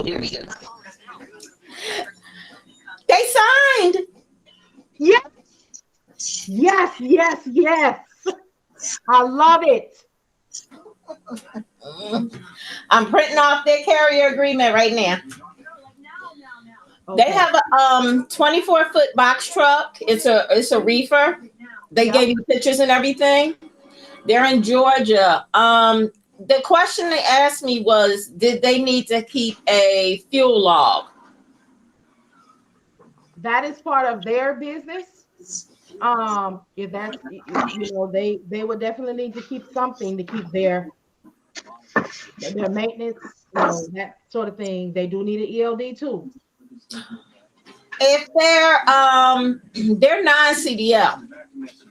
here we go. They signed. Yes. Yes, yes, yes. I love it. I'm printing off their carrier agreement right now. Okay. They have a 24-foot box truck. It's a reefer. They gave me pictures and everything. They're in Georgia. The question they asked me was, did they need to keep a fuel log? That is part of their business. If that's they would definitely need to keep something to keep their maintenance, that sort of thing. They do need an ELD too. If they're non-CDL.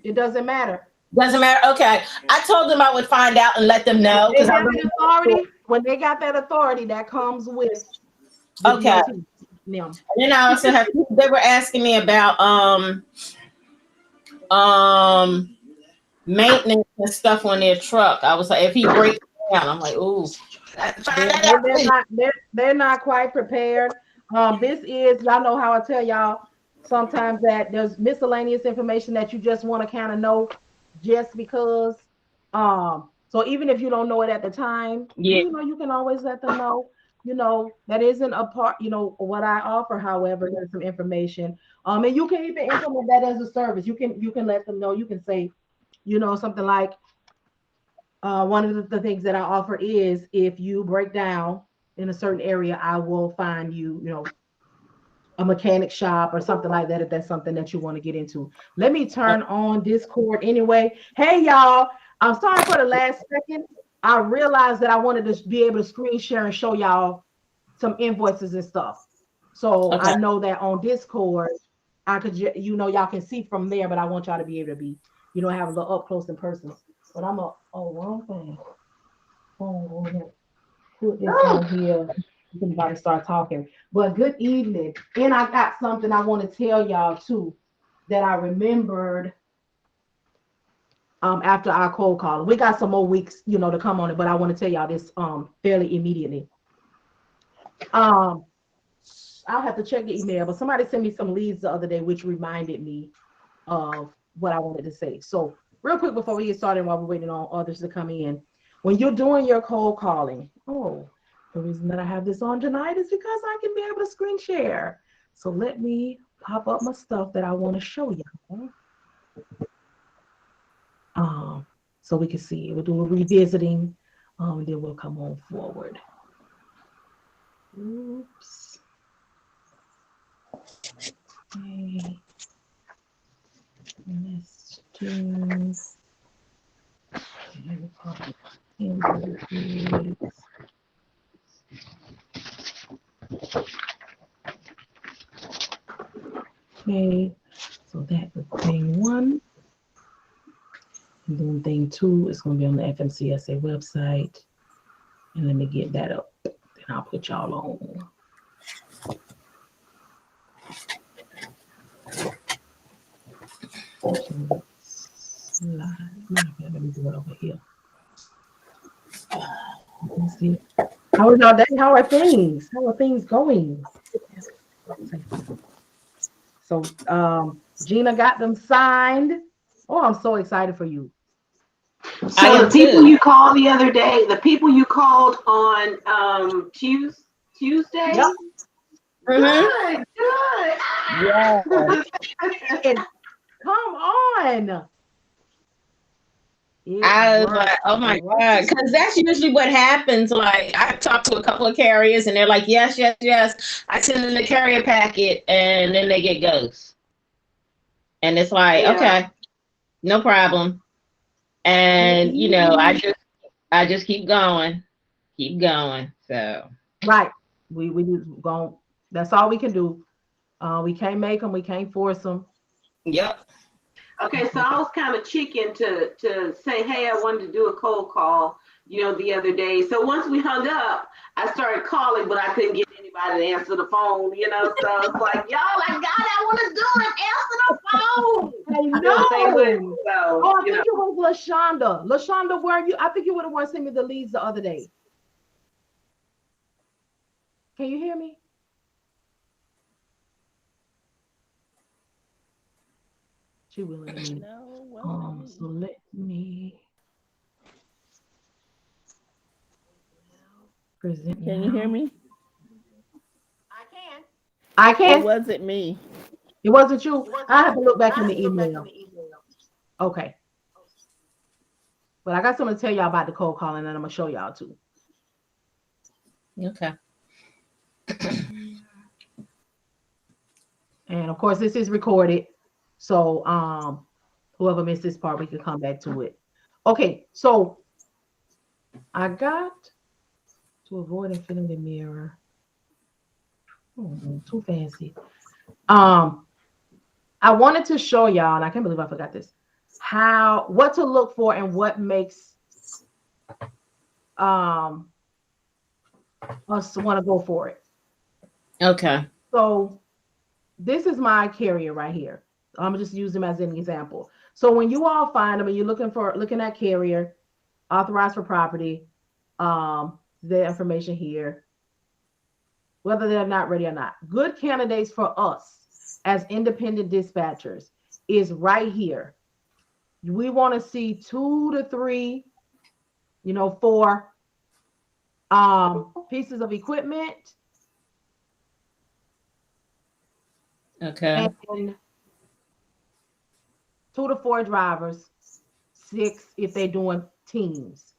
It doesn't matter. Doesn't matter. Okay. I told them I would find out and let them know. They have an authority. When they got that authority, that comes with the okay. DOT. Them. And then I also have, they were asking me about maintenance and stuff on their truck. I was like, if he breaks down, I'm like, ooh. They're not quite prepared. This is, y'all know how I tell y'all sometimes that there's miscellaneous information that you just want to kind of know just because. So even if you don't know it at the time, you can always let them know. That isn't a part, what I offer. However, there's some information. And you can even implement that as a service. You can let them know. You can say, something like, one of the things that I offer is if you break down in a certain area, I will find you, a mechanic shop or something like that, if that's something that you want to get into. Let me turn on Discord anyway. Hey, y'all. I'm sorry for the last second. I realized that I wanted to be able to screen share and show y'all some invoices and stuff. So I know that on Discord, I could, y'all can see from there, but I want y'all to be able to be, have a little up close and personal. But I'm wrong thing. Put this on here. You can about to start talking. But good evening. And I got something I want to tell y'all too that I remembered after our cold call. We got some more weeks, to come on it, but I want to tell y'all this fairly immediately. I'll have to check the email, but somebody sent me some leads the other day, which reminded me of what I wanted to say. So real quick before we get started, while we're waiting on others to come in, when you're doing your cold calling, the reason that I have this on tonight is because I can be able to screen share. So let me pop up my stuff that I want to show y'all. So we can see. We'll do a revisiting, then we'll come on forward. Oops. Okay. Let's do. Okay, so that was thing one. And then thing two is going to be on the FMCSA website. And let me get that up. Then I'll put y'all on. Let me do it over here. Let's see. How are y'all day? How are things? How are things going? So Gina got them signed. Oh, I'm so excited for you. So the people you called the other day, the people you called on Tuesday? Yep. Good. Yeah. Come on. I was like, oh my God, because that's usually what happens. Like, I talked to a couple of carriers and they're like, yes, yes, yes. I send them the carrier packet and then they get ghosts. And it's like, okay, no problem. And I just keep going. So right. We just go. That's all we can do. We can't make them, we can't force them. Yep. Okay, so I was kind of chicken to say, hey, I wanted to do a cold call, the other day. So once we hung up, I started calling, but I couldn't get anybody to answer the phone, So it's like, y'all, I want to do it. Answer the phone. I know. I think it was LaShonda. LaShonda, where are you? I think you would have wanted to send me the leads the other day. Can you hear me? She willing to me. No, So let me present. can you hear me? I It can. wasn't me. It wasn't you. I have to look back in the email. Okay. But I got something to tell y'all about the cold calling, and I'm gonna show y'all too. Okay. And of course, this is recorded. So whoever missed this part, we can come back to it. Okay, so I got to avoid infinity mirror. Too fancy. I wanted to show y'all, and I can't believe I forgot this, what to look for and what makes us want to go for it. Okay. So this is my carrier right here. I'm gonna just use them as an example. So when you all find them and you're looking at carrier, authorized for property, the information here, whether they're not ready or not. Good candidates for us as independent dispatchers is right here. We want to see 2 to 3, 4 pieces of equipment. Okay. And 2 to 4 drivers, 6 if they're doing teams.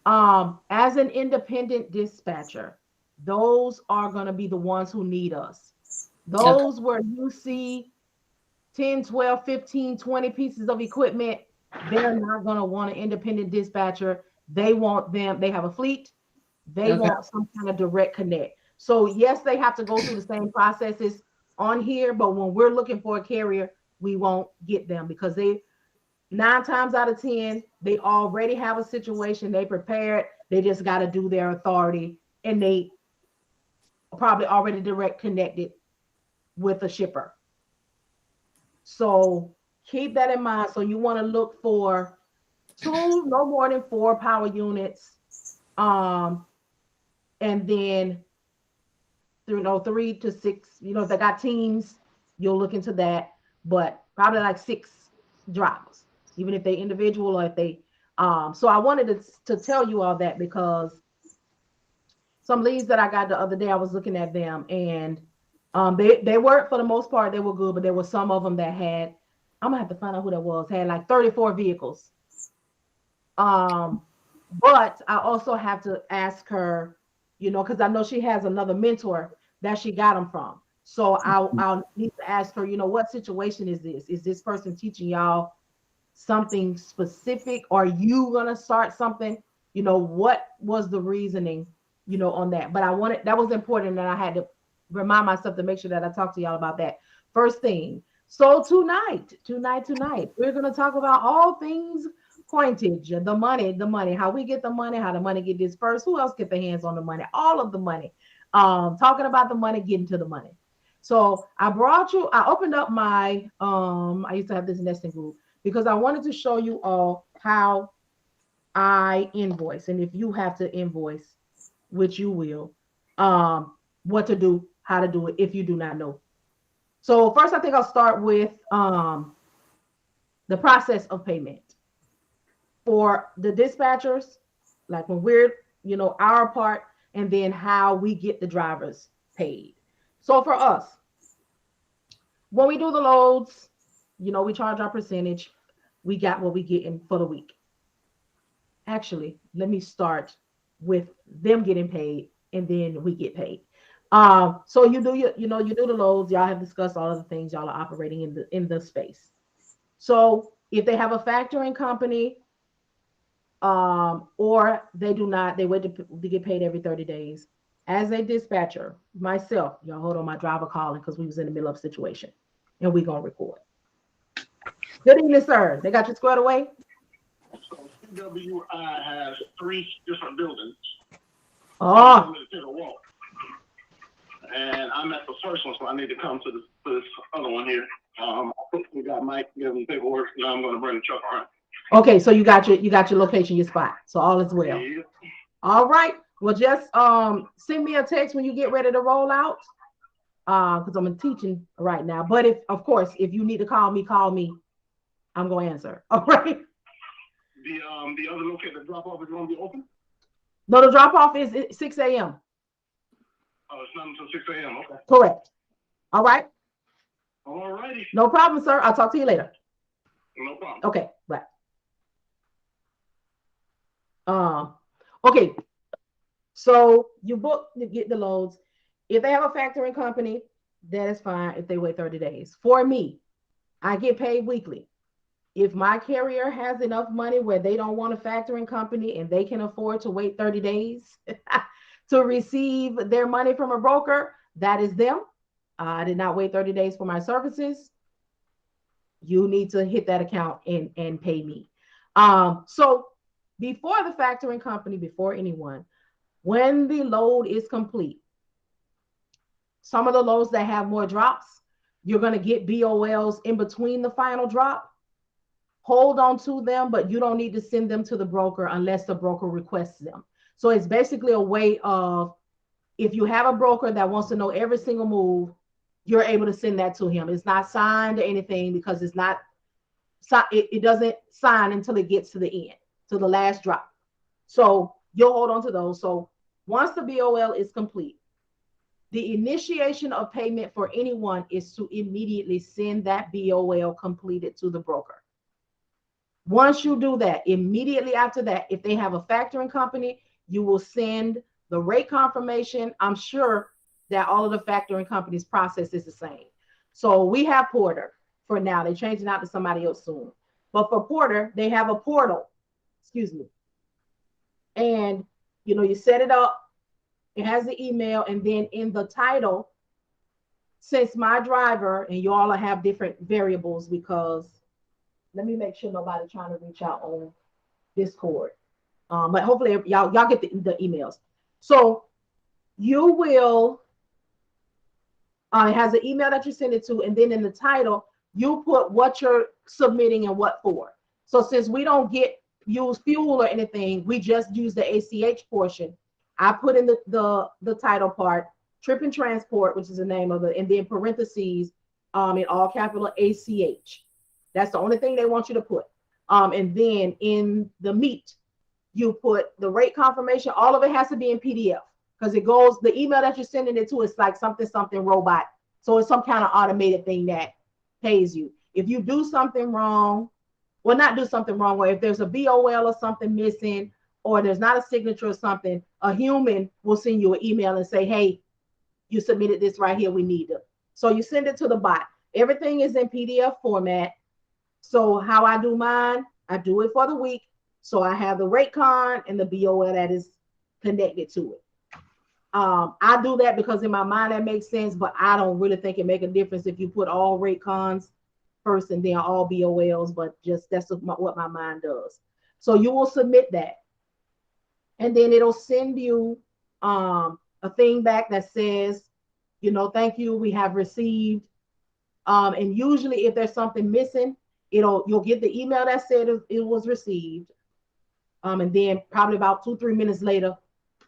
As an independent dispatcher, those are going to be the ones who need us. Those where you see 10, 12, 15, 20 pieces of equipment, they're not going to want an independent dispatcher. They want them, they have a fleet. They want some kind of direct connect. So yes, they have to go through the same processes on here, but when we're looking for a carrier, we won't get them because 9 times out of 10, they already have a situation. They prepared. They just got to do their authority, and they probably already direct connected with a shipper. So keep that in mind. So you want to look for 2, no more than 4 power units, and then 3 to 6. If they got teams, you'll look into that. But probably like 6 drivers, even if they individual or if they. So I wanted to tell you all that because some leads that I got the other day, I was looking at them and they were, for the most part, they were good, but there were some of them that had, I'm gonna have to find out who that was, had like 34 vehicles. But I also have to ask her, because I know she has another mentor that she got them from. So I'll need to ask her, what situation is this? Is this person teaching y'all something specific? Are you gonna start something? What was the reasoning, on that? But that was important, and I had to remind myself to make sure that I talk to y'all about that first thing. So tonight, we're gonna talk about all things coinage, the money, how we get the money, how the money get dispersed, who else get their hands on the money, all of the money. Talking about the money, getting to the money. So I opened up my, I used to have this nesting group because I wanted to show you all how I invoice. And if you have to invoice, which you will, what to do, how to do it if you do not know. So first, I think I'll start with the process of payment. For the dispatchers, like when we're, our part, and then how we get the drivers paid. So for us, when we do the loads, we charge our percentage. We got what we get in for the week. Actually, let me start with them getting paid, and then we get paid. So you do you do the loads. Y'all have discussed all of the things y'all are operating in the space. So if they have a factoring company, or they do not, they wait to get paid every 30 days. As a dispatcher, myself, y'all hold on, my driver calling because we was in the middle of a situation, and we gonna record. Good evening, sir. They got you squared away? WI has 3 different buildings. Oh. And I'm at the first one, so I need to come to this other one here. We got Mike giving paperwork. Now I'm going to bring the truck around. Okay, so you got your location, your spot. So all is well. Yeah. All right. Well, just send me a text when you get ready to roll out. Because I'm teaching right now. But if, of course, if you need to call me, I'm gonna answer. All right. The other location, the drop off is gonna be open? No, the drop off is 6 a.m. Oh, it's not until 6 a.m. Okay. Correct. All right. All righty. No problem, sir. I'll talk to you later. No problem. Okay. Bye. Okay. So you book to get the loads. If they have a factoring company, that is fine if they wait 30 days. For me, I get paid weekly. If my carrier has enough money where they don't want a factoring company and they can afford to wait 30 days to receive their money from a broker, that is them. I did not wait 30 days for my services. You need to hit that account and pay me. So before the factoring company, before anyone, when the load is complete, some of the loads that have more drops, you're going to get BOLs in between the final drop. Hold on to them, but you don't need to send them to the broker unless the broker requests them. So it's basically a way of, if you have a broker that wants to know every single move, you're able to send that to him. It's not signed or anything because it's not, it doesn't sign until it gets to the end, to the last drop. So you'll hold on to those. So once the BOL is complete, the initiation of payment for anyone is to immediately send that BOL completed to the broker. Once you do that, immediately after that, if they have a factoring company, you will send the rate confirmation. I'm sure that all of the factoring companies' process is the same. So we have Porter for now. They're changing out to somebody else soon. But for Porter, they have a portal. Excuse me. And, you set it up. It has the email. And then in the title, since my driver, and you all have different variables because let me make sure nobody trying to reach out on Discord. But hopefully y'all get the emails. So you will, it has an email that you send it to, and then in the title, you put what you're submitting and what for. So since we don't use fuel or anything, we just use the ACH portion. I put in the title part, trip and transport, which is the name of it, and then parentheses in all capital ACH. That's the only thing they want you to put. And then in the meat, you put the rate confirmation. All of it has to be in PDF because it goes, the email that you're sending it to is like something robot. So it's some kind of automated thing that pays you. If you do something wrong, well, not do something wrong, or if there's a BOL or something missing, or there's not a signature or something, a human will send you an email and say, hey, you submitted this right here. We need it. So you send it to the bot. Everything is in PDF format. So how I do mine, I do it for the week. So I have the rate con and the BOL that is connected to it. I do that because in my mind that makes sense, but I don't really think it make a difference if you put all rate cons first and then all BOLs, but just that's what my mind does. So you will submit that. And then it'll send you a thing back that says, thank you, we have received. And usually if there's something missing, you'll get the email that said it was received. And then probably about 2-3 minutes later,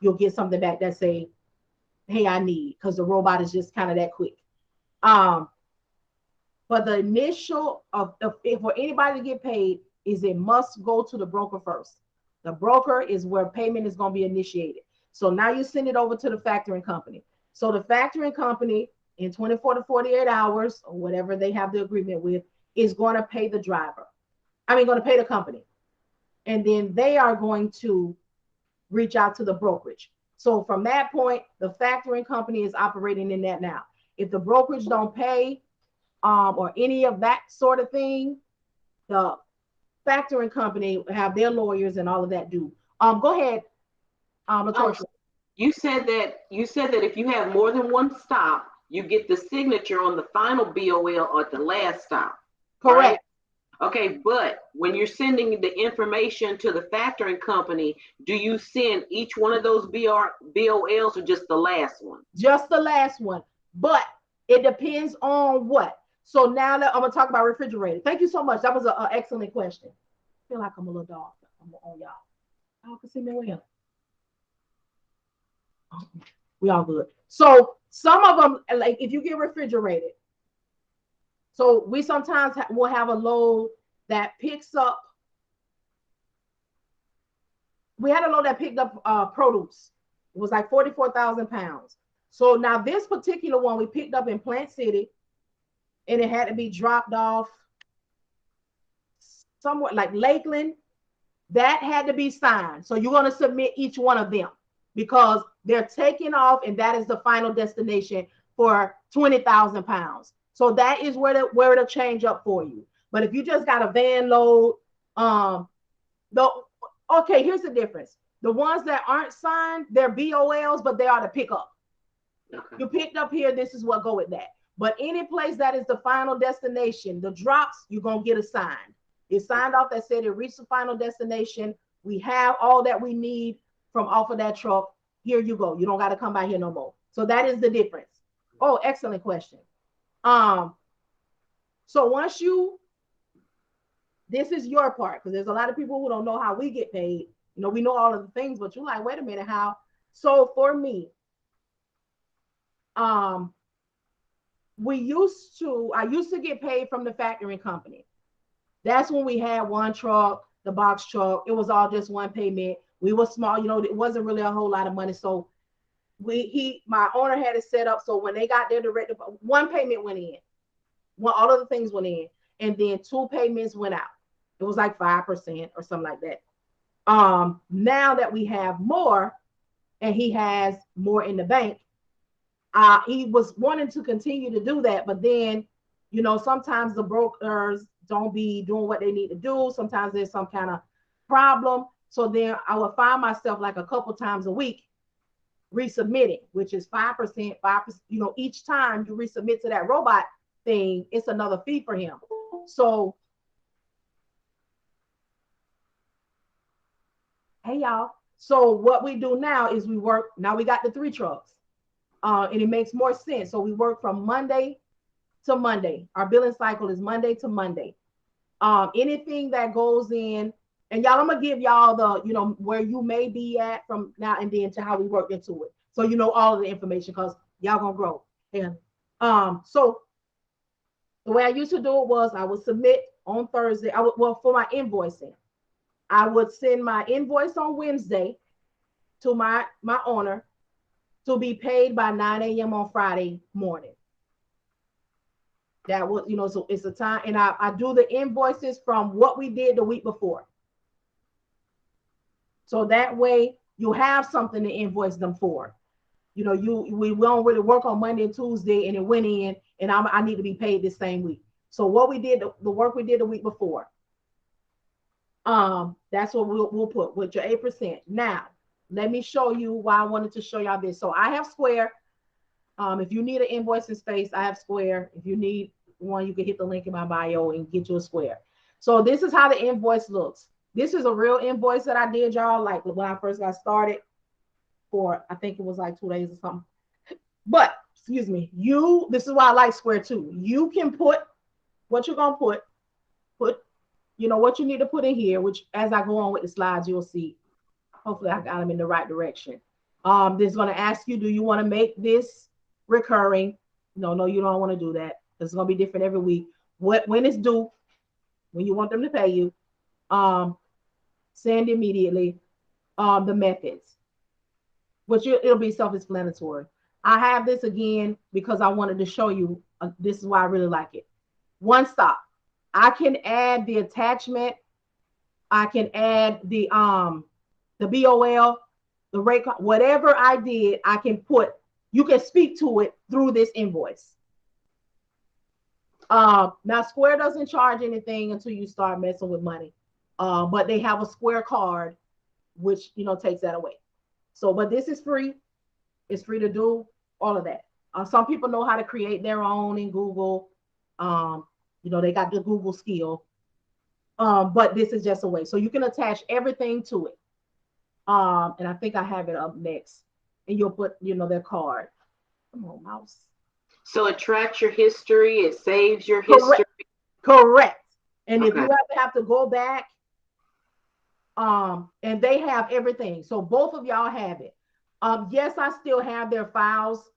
you'll get something back that say, hey, I need, because the robot is just kind of that quick. But the initial for anybody to get paid is it must go to the broker first. The broker is where payment is going to be initiated. So now you send it over to the factoring company. So the factoring company in 24 to 48 hours or whatever they have the agreement with is going to pay the driver. Going to pay the company. And then they are going to reach out to the brokerage. So from that point, the factoring company is operating in that now. If the brokerage don't pay or any of that sort of thing, the factoring company have their lawyers and all of that do. Go ahead, Latoya. You said that if you have more than one stop, you get the signature on the final BOL or at the last stop. Correct. Right? Okay, but when you're sending the information to the factoring company, do you send each one of those BOLs or just the last one? Just the last one. But it depends on what. So now I'm going to talk about refrigerator. Thank you so much. That was an excellent question. I feel like I'm a little dog. I'm on y'all. Y'all can see me well. We all good. So some of them, like if you get refrigerated, so we sometimes will have a load that picks up. We had a load that picked up produce. It was like 44,000 pounds. So now this particular one we picked up in Plant City, and it had to be dropped off somewhere like Lakeland. That had to be signed. So you're going to submit each one of them because they're taking off, and that is the final destination for 20,000 pounds. So that is where it'll change up for you. But if you just got a van load, the okay, here's the difference. The ones that aren't signed, they're BOLs, but they are to pick up. Okay. You picked up here, this is what go with that. But any place that is the final destination, the drops, you're going to get assigned. It's signed off that said it reached the final destination. We have all that we need from off of that truck. Here you go. You don't got to come by here no more. So that is the difference. Oh, excellent question. So once this is your part, because there's a lot of people who don't know how we get paid. You know, we know all of the things, but you're like, wait a minute, how? So for me, I used to get paid from the factoring company. That's when we had one truck, the box truck. It was all just one payment. We were small, you know, it wasn't really a whole lot of money. So my owner had it set up so when they got their direct, one payment went in, all of the things went in, and then 2 payments went out. It was like 5% or something like that. Now that we have more, and he has more in the bank, he was wanting to continue to do that, but then, you know, sometimes the brokers don't be doing what they need to do. Sometimes there's some kind of problem. So then I would find myself like a couple times a week resubmitting, which is 5%, you know, each time you resubmit to that robot thing, it's another fee for him. So, hey y'all. So what we do now is we got the 3 trucks, and it makes more sense. So we work from Monday to Monday. Our billing cycle is Monday to Monday. Anything that goes in, and y'all, I'm gonna give y'all the, you know, where you may be at from now and then to how we work into it. So you know all of the information because y'all gonna grow. And so the way I used to do it was I would submit on Thursday. For my invoicing, I would send my invoice on Wednesday to my owner to be paid by 9 a.m. on Friday morning. That was, you know, so it's a time, and I do the invoices from what we did the week before. So that way you have something to invoice them for. You know, we don't really work on Monday and Tuesday, and it went in, and I need to be paid this same week. So what we did, the work we did the week before, that's what we'll put with your 8%. Now, let me show you why I wanted to show y'all this. So I have Square. If you need an invoicing space, I have Square. If you need one, you can hit the link in my bio and get you a Square. So this is how the invoice looks. This is a real invoice that I did, y'all, like when I first got started for, I think it was like 2 days or something. But, excuse me, this is why I like Square too. You can put what you're going to put, you know, what you need to put in here, which as I go on with the slides, you'll see. Hopefully I got them in the right direction. This is going to ask you, do you want to make this recurring? No, you don't want to do that. It's going to be different every week. When it's due, when you want them to pay you, send immediately. The methods, which it'll be self-explanatory. I have this again because I wanted to show you. This is why I really like it. One stop. I can add the attachment. I can add the BOL, the rate, whatever I did, I can put. You can speak to it through this invoice. Now Square doesn't charge anything until you start messing with money, but they have a Square card, which, you know, takes that away. So, but this is free. It's free to do all of that. Some people know how to create their own in Google. You know, they got the Google skill, but this is just a way. So you can attach everything to it. And I think I have it up next, and you'll put, you know, their card. Come on, mouse. So it tracks your history. It saves your history. Correct. And okay. If you have to go back, and they have everything. So both of y'all have it. Yes, I still have their files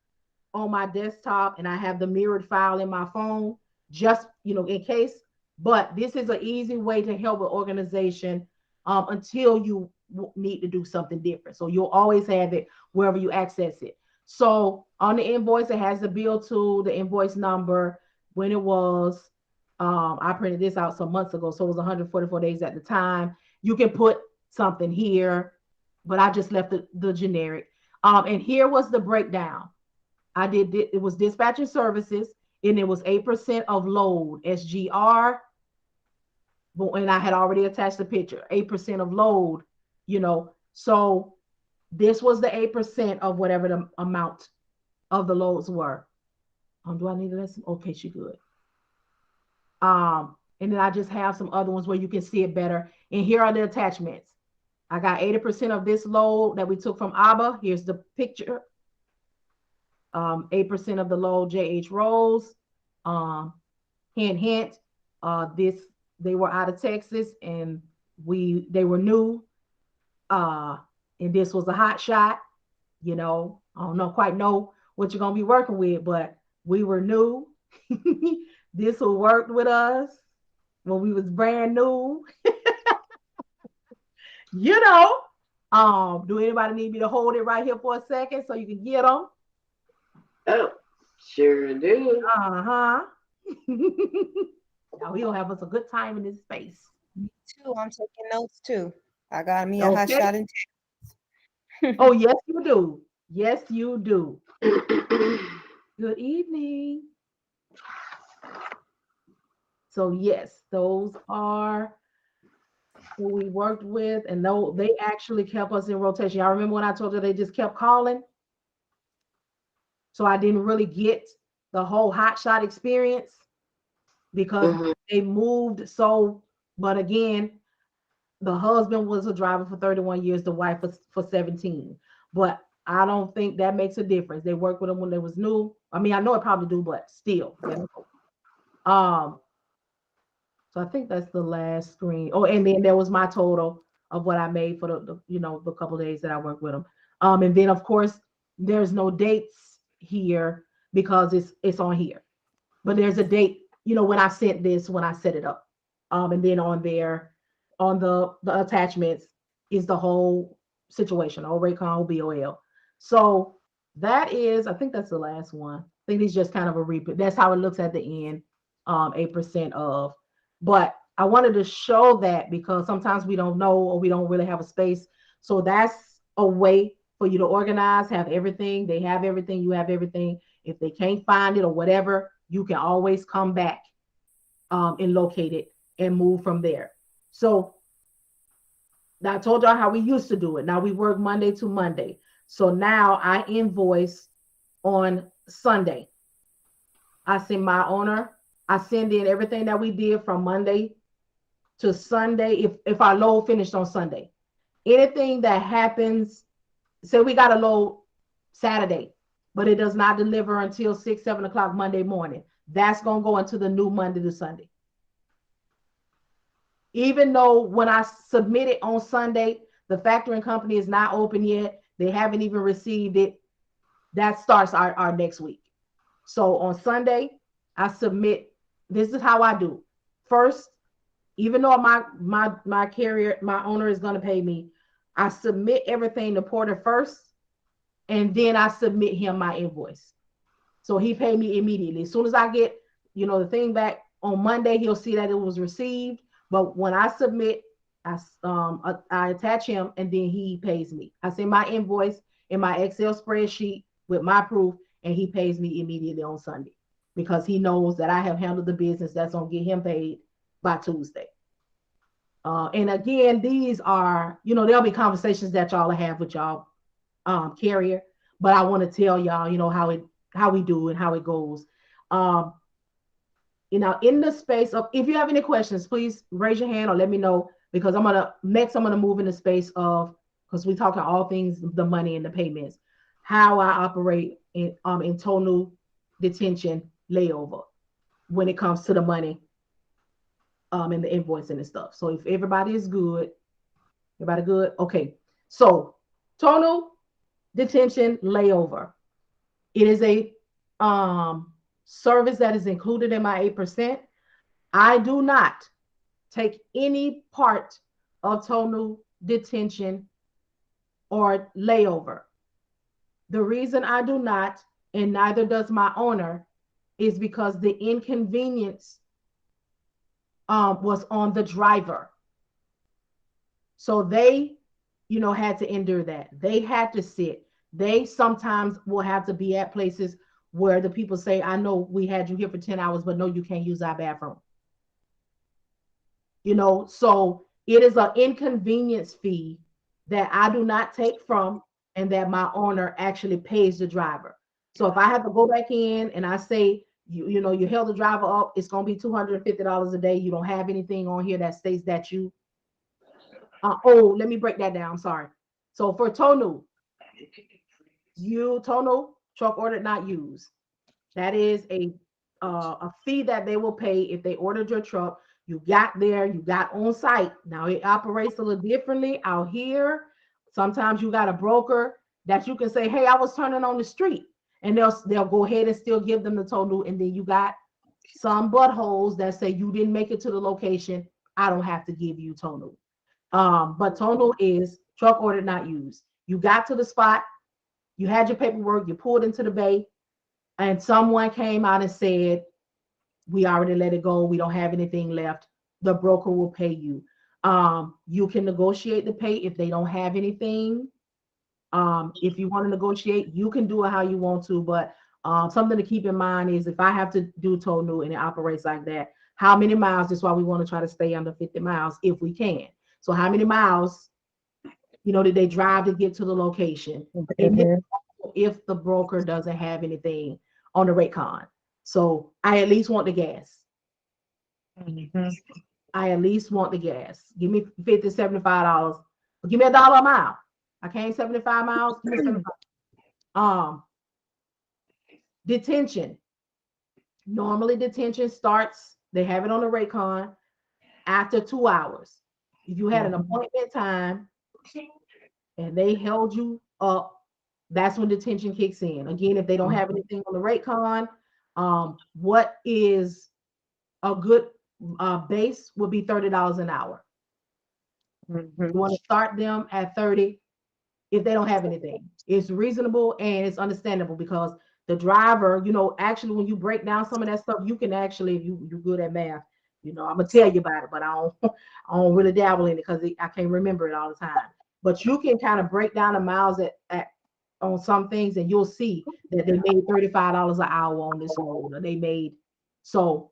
on my desktop, and I have the mirrored file in my phone, just in case. But this is an easy way to help an organization until you need to do something different. So you'll always have it wherever you access it. So on the invoice, it has the bill to the invoice number, when it was. I printed this out some months ago, so it was 144 days at the time. You can put something here, but I just left the generic. And here was the breakdown. It was dispatching services, and it was 8% of load, SGR. And I had already attached the picture, 8% of load, So this was the 8% of whatever the amount of the loads were. Do I need to listen? Okay, she good. And then I just have some other ones where you can see it better. And here are the attachments. I got 80% of this load that we took from ABBA. Here's the picture. 8% of the load, JH Rose. Hint, they were out of Texas, and they were new. And this was a hot shot. I don't quite know what you're gonna be working with, but we were new. This will work with us when we was brand new. Do anybody need me to hold it right here for a second so you can get them? Oh, sure do. Now we gonna have us a good time in this space. Me too. I'm taking notes too. I got me a hot shot in Texas. Oh, yes, you do. Yes, you do. Good evening. So yes, those are who we worked with, and they actually kept us in rotation. I remember when I told you they just kept calling. So I didn't really get the whole hotshot experience because they moved so, but again, the husband was a driver for 31 years, the wife was for 17. But I don't think that makes a difference. They worked with them when they was new. I mean, I know it probably do, but still. So I think that's the last screen. Oh, and then there was my total of what I made for the couple of days that I worked with them. And then of course there's no dates here because it's on here, but there's a date, when I sent this, when I set it up. And then on there, on the attachments is the whole situation, Raycon, BOL. So that is, I think that's the last one. I think it's just kind of a repeat. That's how it looks at the end, 8% of. But I wanted to show that because sometimes we don't know, or we don't really have a space. So that's a way for you to organize, have everything. They have everything, you have everything. If they can't find it or whatever, you can always come back and locate it and move from there. So I told y'all how we used to do it. Now we work Monday to Monday. So now I invoice on Sunday. I send my owner, I send in everything that we did from Monday to Sunday. If our load finished on Sunday, anything that happens, say we got a load Saturday, but it does not deliver until 6, 7 o'clock Monday morning, that's going to go into the new Monday to Sunday. Even though when I submit it on Sunday, the factoring company is not open yet, they haven't even received it, that starts our next week. So on Sunday, I submit. This is how I do. First, even though my carrier, my owner is going to pay me, I submit everything to Porter first, and then I submit him my invoice. So he paid me immediately. As soon as I get, the thing back on Monday, he'll see that it was received. But when I submit, I attach him, and then he pays me. I send my invoice in my Excel spreadsheet with my proof, and he pays me immediately on Sunday because he knows that I have handled the business that's going to get him paid by Tuesday. And again, these are, there'll be conversations that y'all have with y'all carrier, but I want to tell y'all, how we do and how it goes. In the space of, if you have any questions, please raise your hand or let me know, because I'm going to move in the space of, because we're talking all things, the money and the payments, how I operate in TONU, detention, layover, when it comes to the money and the invoicing and stuff. So if everybody is good, everybody good? Okay. So TONU, detention layover. It is a service that is included in my 8%. I do not take any part of TONU detention or layover. The reason I do not, and neither does my owner, is because the inconvenience was on the driver. So they, had to endure that. They had to sit. They sometimes will have to be at places where the people say, I know we had you here for 10 hours, but no, you can't use our bathroom. So it is an inconvenience fee that I do not take from, and that my owner actually pays the driver. So if I have to go back in and I say, you held the driver up, it's going to be $250 a day. You don't have anything on here that states that you, let me break that down. I'm sorry. So for TONU, TONU, truck ordered not used. That is a fee that they will pay if they ordered your truck. You got there, you got on site. Now it operates a little differently out here. Sometimes you got a broker that you can say, hey, I was turning on the street, and they'll go ahead and still give them the TONU. And then you got some buttholes that say you didn't make it to the location. I don't have to give you TONU. But TONU is truck ordered not used. You got to the spot, you had your paperwork, you pulled into the bay, and someone came out and said, we already let it go, we don't have anything left. The broker will pay you. You can negotiate the pay if they don't have anything. If you want to negotiate, you can do it how you want to, but something to keep in mind is if I have to do TONU and it operates like that, how many miles? That's why we want to try to stay under 50 miles if we can. So how many miles, did they drive to get to the location? If the broker doesn't have anything on the rate con. So I at least want the gas. I at least want the gas. Give me $50, $75. Give me $1 a mile. I came 75 miles. Give me 75. Detention. Normally detention starts, they have it on the rate con after 2 hours. If you had an appointment time and they held you up, that's when detention kicks in. Again, if they don't have anything on the rate con, what is a good base would be $30 an hour. You want to start them at 30 if they don't have anything. It's reasonable and it's understandable because the driver, actually when you break down some of that stuff, you can actually, if you're good at math, I'm gonna tell you about it, but I don't really dabble in it because I can't remember it all the time. But you can kind of break down the miles on some things, and you'll see that they made $35 an hour on this load, or they made, so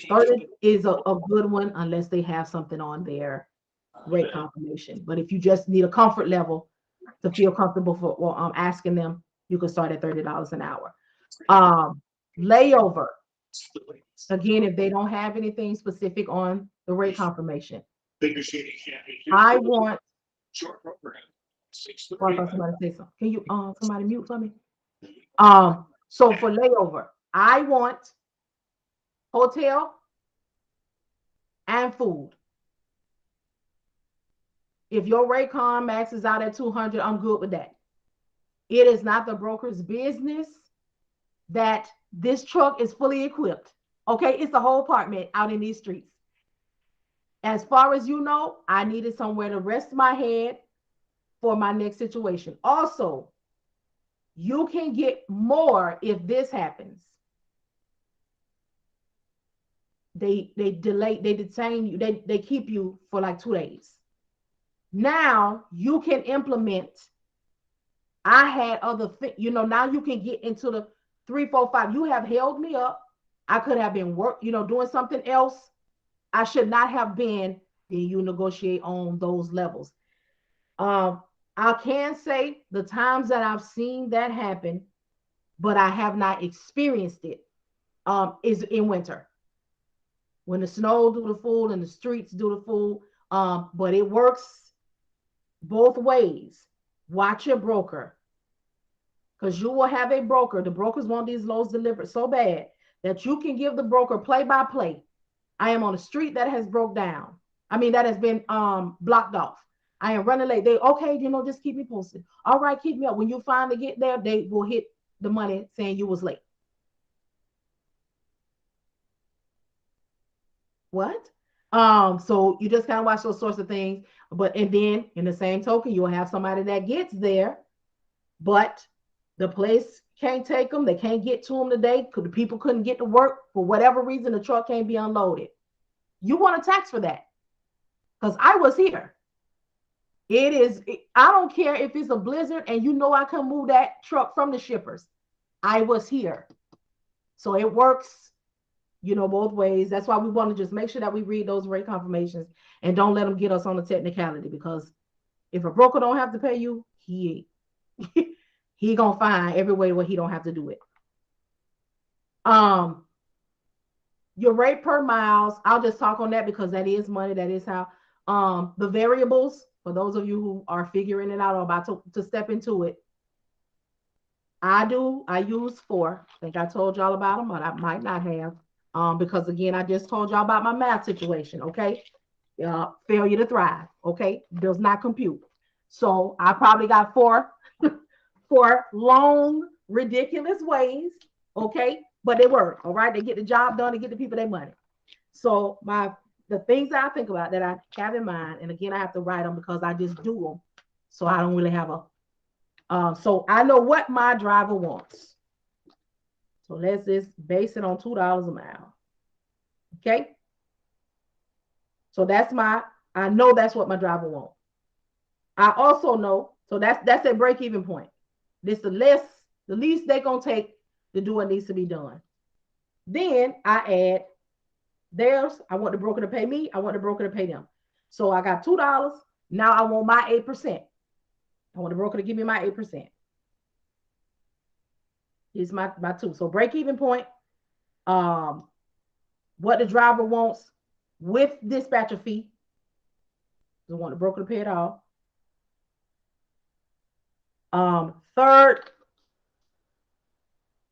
30 is a good one unless they have something on their rate confirmation. But if you just need a comfort level to feel comfortable for asking them, you can start at $30 an hour. Layover, again, if they don't have anything specific on the rate confirmation, I want. Well, I thought somebody say something. Can you somebody mute for me? So for layover, I want hotel and food. If your rate con maxes out at 200, I'm good with that. It is not the broker's business that this truck is fully equipped. Okay, it's the whole apartment out in these streets. As far as I needed somewhere to rest my head for my next situation. Also, you can get more if this happens. They detain you, they keep you for like 2 days. Now you can implement. I had other things, now you can get into the 3, 4, 5. You have held me up. I could have been doing something else. I should not have been. Then you negotiate on those levels. I can say the times that I've seen that happen, but I have not experienced it, is in winter. When the snow do the fool and the streets do the fool. But it works both ways. Watch your broker. Because you will have a broker. The brokers want these loads delivered so bad that you can give the broker play-by-play. I am on a street that has broke down. That has been blocked off. I am running late. They, okay, just keep me posted. All right, keep me up. When you finally get there, they will hit the money saying you was late. What? So you just kind of watch those sorts of things. And then in the same token, you'll have somebody that gets there, but the place can't take them. They can't get to them today because the people couldn't get to work for whatever reason. The truck can't be unloaded. You want a tax for that? Because I was here. I don't care if it's a blizzard and I can move that truck from the shippers. I was here. So it works, both ways. That's why we want to just make sure that we read those rate confirmations and don't let them get us on the technicality, because if a broker don't have to pay you, he gonna find every way where he don't have to do it. Your rate per miles, I'll just talk on that because that is money. That is how the variables, for those of you who are figuring it out or about to step into it. I use 4. I think I told y'all about them, but I might not have. Because again, I just told y'all about my math situation. Okay. Failure to thrive. Okay. Does not compute. So I probably got 4 long, ridiculous ways. Okay. But they work. All right. They get the job done and get the people their money. So the things that I think about that I have in mind, and again, I have to write them because I just do them. So I don't really have so I know what my driver wants. So let's just base it on $2 a mile. Okay. So I know that's what my driver wants. I also know, so that's a break-even point. This the least they're gonna take to do what needs to be done. Then I add theirs. I want the broker to pay me. I want the broker to pay them. So I got $2. Now I want my 8%. I want the broker to give me my 8%. Is my 2. So break-even point, what the driver wants with dispatcher fee. I want the broker to pay it all. Third,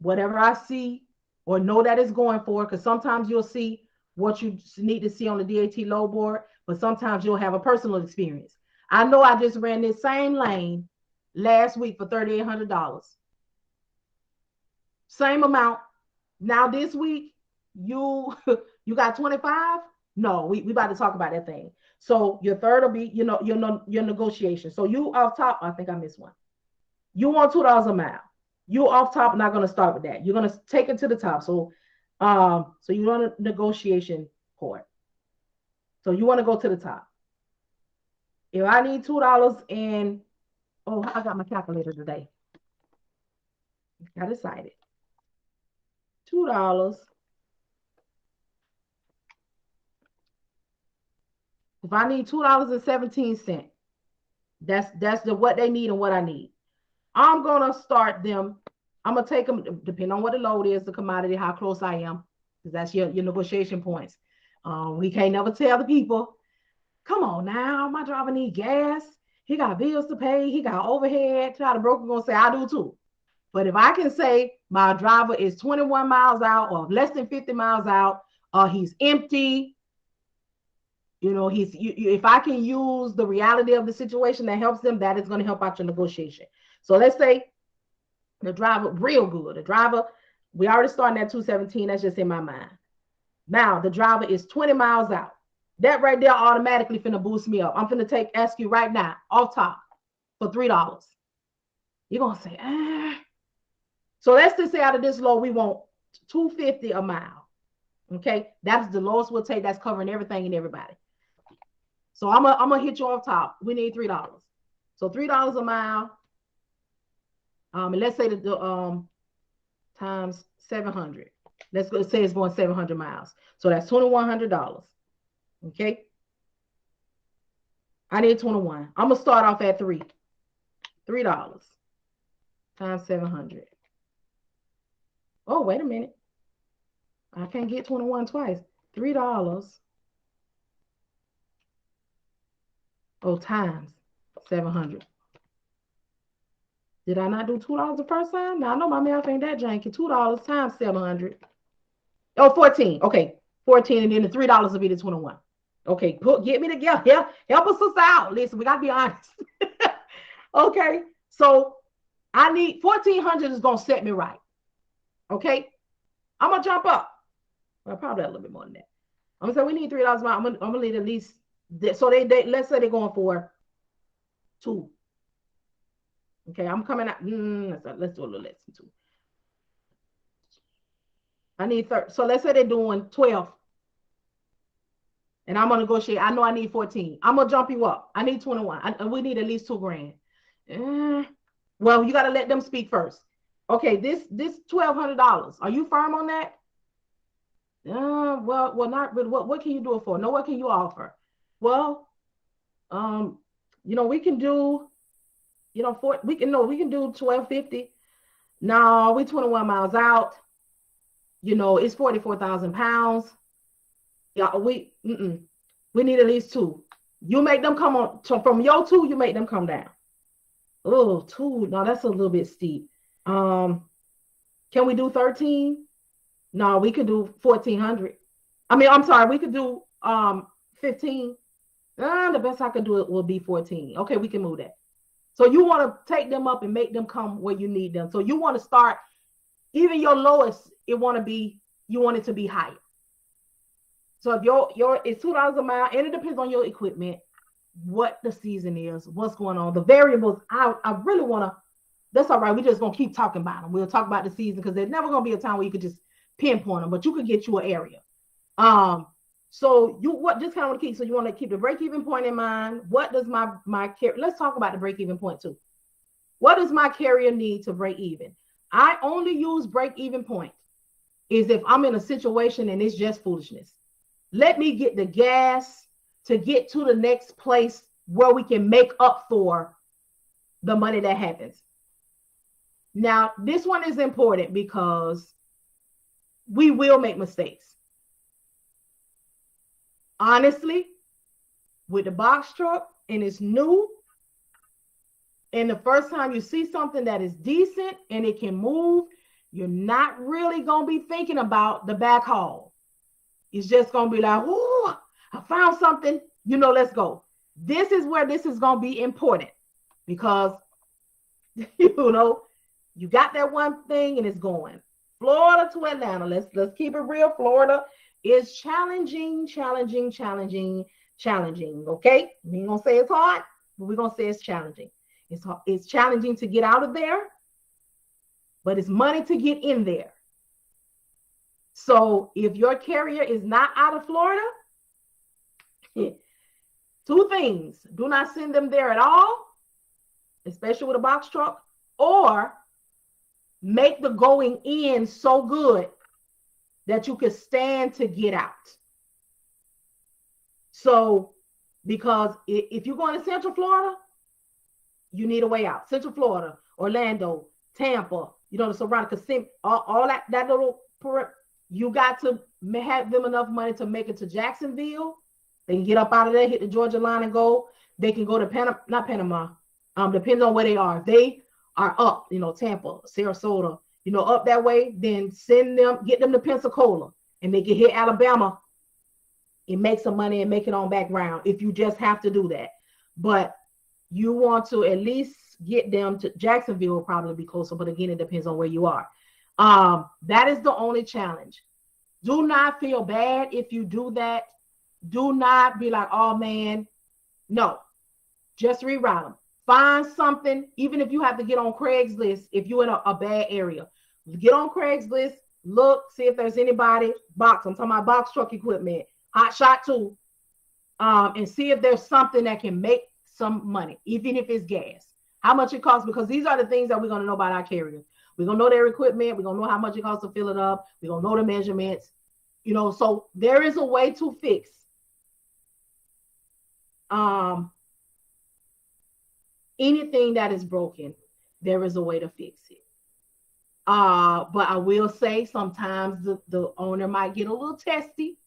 whatever I see or know that it's going for, because sometimes you'll see what you need to see on the DAT load board, but sometimes you'll have a personal experience. I know I just ran this same lane last week for $3,800. Same amount. Now this week, you got 25? No, we about to talk about that thing. So your third will be, your negotiation. So you off top, I think I missed one. You want $2 a mile. You off top, not going to start with that. You're going to take it to the top. So you run a negotiation part. So you want to go to the top. If I need $2 and, I got my calculator today. I decided. $2. If I need $2.17, that's what they need and what I need. I'm gonna start them. I'm gonna take them, depending on what the load is, the commodity, how close I am, because that's your negotiation points. We can't never tell the people, come on now, my driver need gas. He got bills to pay. He got overhead. Try the broker gonna say, I do too. But if I can say my driver is 21 miles out or less than 50 miles out, he's empty, if I can use the reality of the situation that helps them, that is going to help out your negotiation. So let's say the driver, real good. The driver, we already started at 217. That's just in my mind. Now the driver is 20 miles out. That right there automatically finna boost me up. I'm finna ask you right now, off top, for $3. You're going to say, So let's just say out of this load, we want $2.50 a mile. Okay. That's the lowest we'll take. That's covering everything and everybody. So I'm gonna hit you off top. We need $3. So $3 a mile. And let's say the times 700. Let's say it's going 700 miles. So that's $2,100. Okay. I need 21. I'm gonna start off at $3 times 700. Oh, wait a minute. I can't get 21 twice. $3. Times 700. Did I not do $2 the first time? Now I know my math ain't that janky. $2 times 700. 14. Okay, 14, and then the $3 will be the 21. Okay, get me together. Help us out. Listen, we gotta be honest. Okay, so I need 1,400 is gonna set me right. Okay, I'm gonna jump up. Well, probably a little bit more than that. I'm gonna say we need $3 more. I'm gonna need at least so they let's say they're going for 2. Okay, I'm coming out. Let's do a little less than 2. I need 30. So let's say they're doing 12. And I'm gonna negotiate. I know I need 14. I'm gonna jump you up. I need 21. We need at least $2,000. Well, you gotta let them speak first. Okay, this $1,200. Are you firm on that? Well, not really. What can you do it for? No, what can you offer? Well, we can do, we can do 1,250. No, we 21 miles out. It's 44,000 pounds. Yeah, we need at least 2. You make them come on. So from your 2, you make them come down. Oh, 2. No, that's a little bit steep. Can we do 13? No, we could do 1,400. I'm sorry, we could do 15. The best I could do it will be 14. Okay, we can move that. So you want to take them up and make them come where you need them. So you want to start, even your lowest, you want it to be higher. So if your it's $2 a mile, and it depends on your equipment, what the season is, what's going on, the variables. I really want to. That's all right. We're just gonna keep talking about them. We'll talk about the season because there's never gonna be a time where you could just pinpoint them, but you could get you an area. So you just kind of want to keep. So you want to keep the break-even point in mind. What does my carrier? Let's talk about the break-even point too. What does my carrier need to break even? I only use break-even point is if I'm in a situation and it's just foolishness. Let me get the gas to get to the next place where we can make up for the money that happens. Now, this one is important because we will make mistakes. Honestly, with the box truck and it's new, and the first time you see something that is decent and it can move, you're not really going to be thinking about the back haul. It's just going to be like, oh, I found something, let's go. This is where this is going to be important because, you got that one thing and it's going. Florida to Atlanta. Let's keep it real. Florida is challenging. Okay? We ain't going to say it's hard, but we're going to say it's challenging. It's challenging to get out of there, but it's money to get in there. So if your carrier is not out of Florida, 2 things. Do not send them there at all, especially with a box truck, or make the going in so good that you can stand to get out. So, because if you're going to Central Florida, you need a way out. Central Florida, Orlando, Tampa, the surrounding, all that little, you got to have them enough money to make it to Jacksonville. They can get up out of there, hit the Georgia line and go. They can go to not Panama. Depends on where they are. If they are up, Tampa, Sarasota, up that way, then get them to Pensacola, and they can hit Alabama and make some money and make it on back ground if you just have to do that. But you want to at least get them to Jacksonville, will probably be closer, but again, it depends on where you are. That is the only challenge. Do not feel bad if you do that. Do not be like, oh man, no, just reroute them. Find something, even if you have to get on Craigslist, if you're in a bad area, get on Craigslist, look, see if there's anybody, I'm talking about box truck equipment, hot shot too, and see if there's something that can make some money, even if it's gas, how much it costs, because these are the things that we're going to know about our carriers. We're going to know their equipment. We're going to know how much it costs to fill it up. We're going to know the measurements, so there is a way to fix anything that is broken. There is a way to fix it. But I will say sometimes the owner might get a little testy,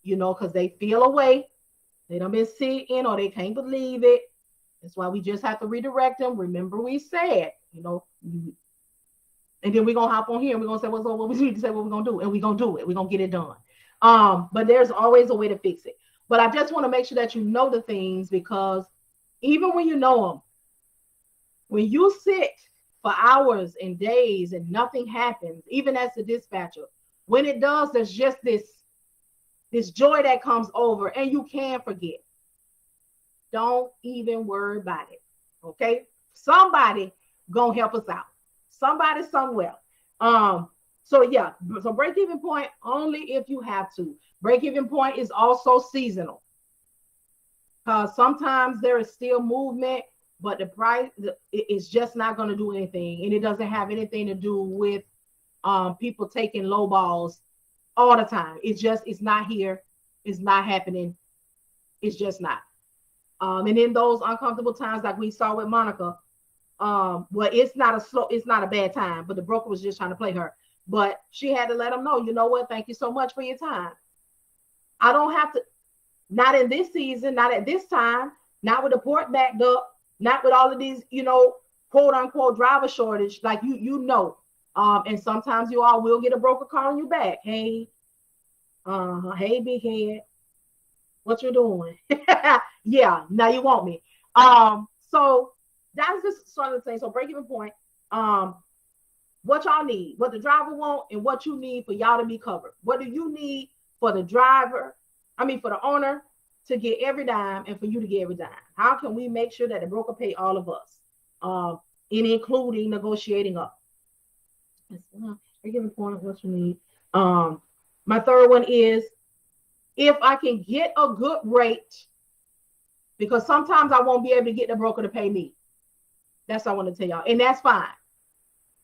because they feel a way. They done been sitting or they can't believe it. That's why we just have to redirect them. Remember we said, and then we're going to hop on here and we're going to say, what we need to say, what we're going to do. And we're going to do it. We're going to get it done. But there's always a way to fix it. But I just want to make sure that you know the things, because even when you know them, when you sit for hours and days and nothing happens, even as the dispatcher, when it does, there's just this joy that comes over, and you can forget. Don't even worry about it. Okay? Somebody gonna help us out. Somebody somewhere. So yeah, so break-even point only if you have to. Break-even point is also seasonal. Sometimes there is still movement, but the price is just not going to do anything, and it doesn't have anything to do with people taking low balls all the time. It's not here. It's not happening. It's just not. And in those uncomfortable times, like we saw with Monica, well, it's not a bad time, but the broker was just trying to play her. But she had to let them know, you know what? Thank you so much for your time. I don't have to, not in this season, not at this time, not with the port backed up, not with all of these, quote unquote driver shortage, like and sometimes you all will get a broker calling you back. Hey, big head, what you doing? Yeah, now you want me. So that's just sort of the thing. So break-even point, what y'all need, what the driver want, and what you need for y'all to be covered. What do you need for the driver? For the owner to get every dime, and for you to get every dime. How can we make sure that the broker pay all of us, including negotiating up? Break-even point, what you need. My third one is, if I can get a good rate, because sometimes I won't be able to get the broker to pay me. That's what I want to tell y'all, and that's fine,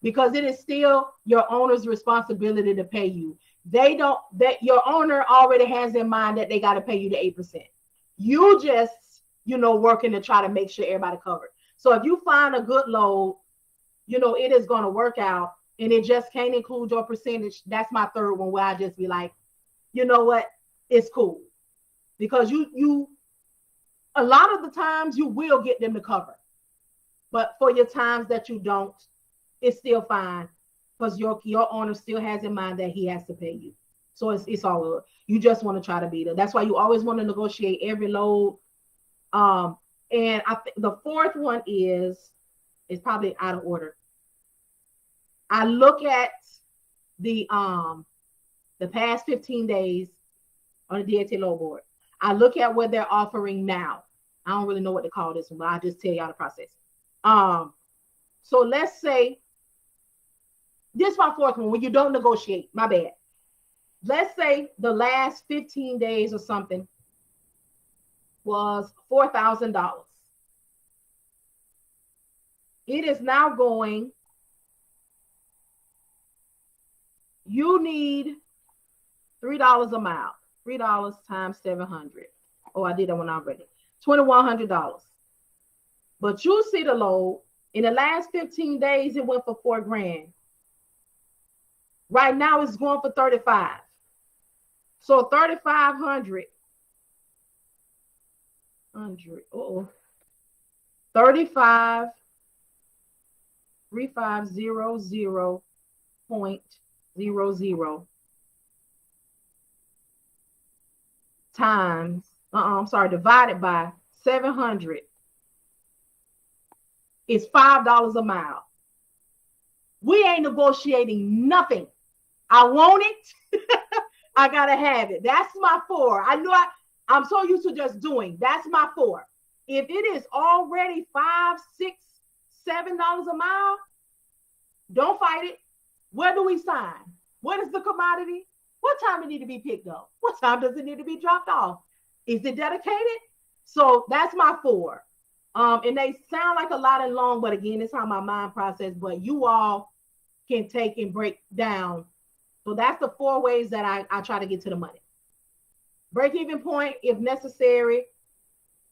because it is still your owner's responsibility to pay you. Your owner already has in mind that they got to pay you the 8%. You just, working to try to make sure everybody covered. So if you find a good load, it is going to work out, and it just can't include your percentage. That's my third one, where I just be like, you know what? It's cool, because you a lot of the times you will get them to cover, but for your times that you don't, it's still fine, because your owner still has in mind that he has to pay you. So it's all good. You just want to try to be there. That's why you always want to negotiate every load. And I think the fourth one is probably out of order. I look at the past 15 days on the DAT load board. I look at what they're offering now. I don't really know what to call this one, but I'll just tell y'all the process. So let's say, this is my fourth one, when you don't negotiate, my bad. Let's say the last 15 days or something was $4,000. It is now going, you need $3 a mile. $3 times 700. Oh, I did that one already. $2,100. But you see the load, in the last 15 days, it went for $4,000. Right now it's going for 35. So 3,500. 35. 3500.00 times, divided by 700 is $5 a mile. We ain't negotiating nothing. I want it. I gotta have it. That's my 4. I'm so used to just doing. That's my 4. If it is already $5, $6, $7 a mile, don't fight it. Where do we sign? What is the commodity? What time it need to be picked up? What time does it need to be dropped off? Is it dedicated? So that's my 4. And they sound like a lot and long, but again, it's how my mind process, but you all can take and break down. So that's the 4 ways that I try to get to the money. Break-even point, if necessary,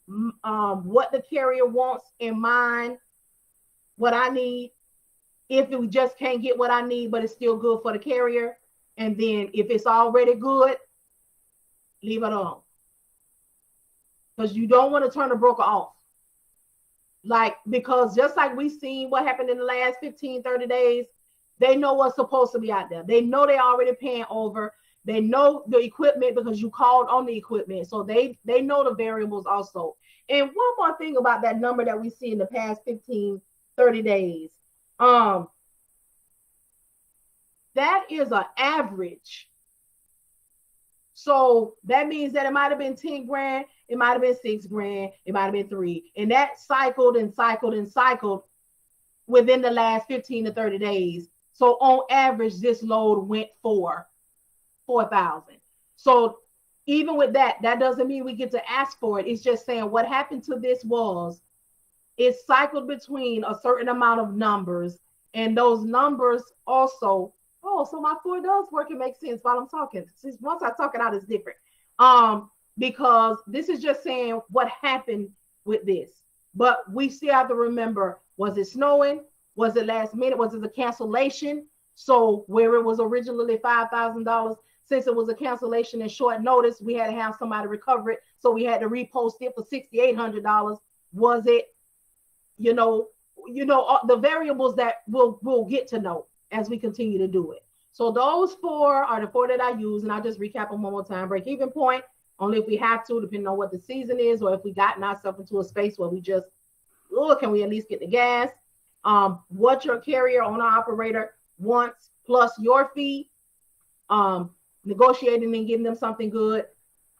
what the carrier wants in mind, what I need, if we just can't get what I need, but it's still good for the carrier. And then if it's already good, leave it alone. Because you don't want to turn the broker off. Because just like we seen what happened in the last 15, 30 days, they know what's supposed to be out there. They know they're already paying over. They know the equipment because you called on the equipment. So they know the variables also. And one more thing about that number that we see in the past 15, 30 days. That is an average. So that means that it might have been 10 grand, it might have been 6 grand, it might have been 3. And that cycled and cycled and cycled within the last 15 to 30 days. So on average, this load went for 4,000. So even with that, that doesn't mean we get to ask for it. It's just saying what happened to this was it cycled between a certain amount of numbers, and those numbers also, so my 4 does work and make sense while I'm talking. Since once I talk it out, it's different. Because this is just saying what happened with this. But we still have to remember, was it snowing? Was it last minute? Was it a cancellation? So where it was originally $5,000, since it was a cancellation and short notice, we had to have somebody recover it. So we had to repost it for $6,800. Was it, the variables that we'll get to know as we continue to do it. So those 4 are the 4 that I use, and I'll just recap them one more time. Break even point, only if we have to, depending on what the season is, or if we gotten ourselves into a space where we just, can we at least get the gas? What your carrier owner operator wants plus your fee, negotiating and getting them something good,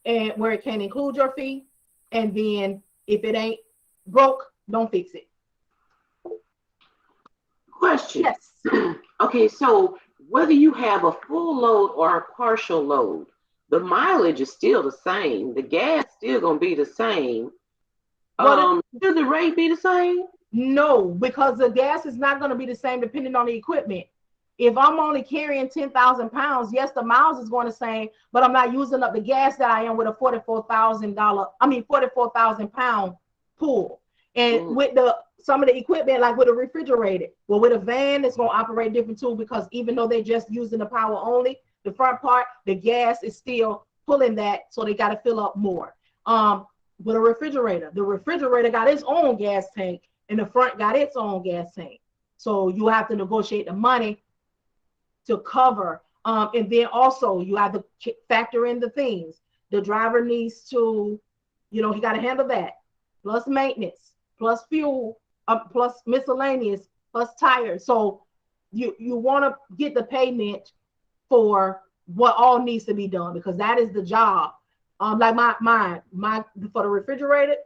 and where it can include your fee. And then if it ain't broke, don't fix it. Question. Yes. Okay, so whether you have a full load or a partial load, the mileage is still the same. The gas still gonna be the same. Should the rate be the same? No, because the gas is not going to be the same depending on the equipment. If I'm only carrying 10,000 pounds, yes, the miles is going the same, but I'm not using up the gas that I am with a $44,000 pound pool. And with some of the equipment, like with a refrigerator, well, with a van, it's going to operate different too, because even though they're just using the power only, the front part, the gas is still pulling that, so they got to fill up more. With a refrigerator, the refrigerator got its own gas tank, and the front got its own gas tank. So you have to negotiate the money to cover. And then also you have to factor in the things. The driver needs to, he got to handle that. Plus maintenance, plus fuel, plus miscellaneous, plus tires. So you want to get the payment for what all needs to be done, because that is the job. Like my for the refrigerator,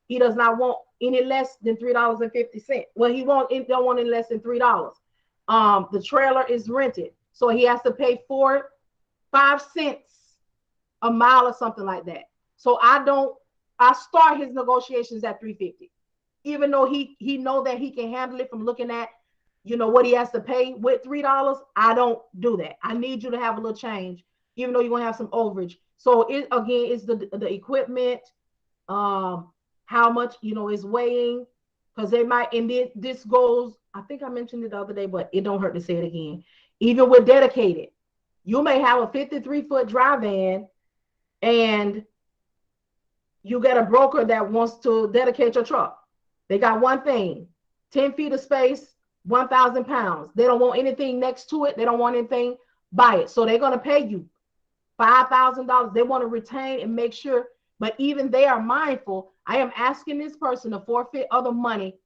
he does not want any less than $3.50. Well, he don't want any less than $3. The trailer is rented, so he has to pay 5 cents a mile or something like that. So I start his negotiations at $3.50, even though he know that he can handle it from looking at what he has to pay with $3. I don't do that. I need you to have a little change, even though you're gonna have some overage. So it again is the equipment, how much is weighing, because they might, and this goes, I think I mentioned it the other day, but it don't hurt to say it again. Even with dedicated, you may have a 53-foot dry van, and you get a broker that wants to dedicate your truck. They got one thing, 10 feet of space, 1,000 pounds. They don't want anything next to it. They don't want anything by it. So they're going to pay you $5,000. They want to retain and make sure, but even they are mindful. I am asking this person to forfeit other money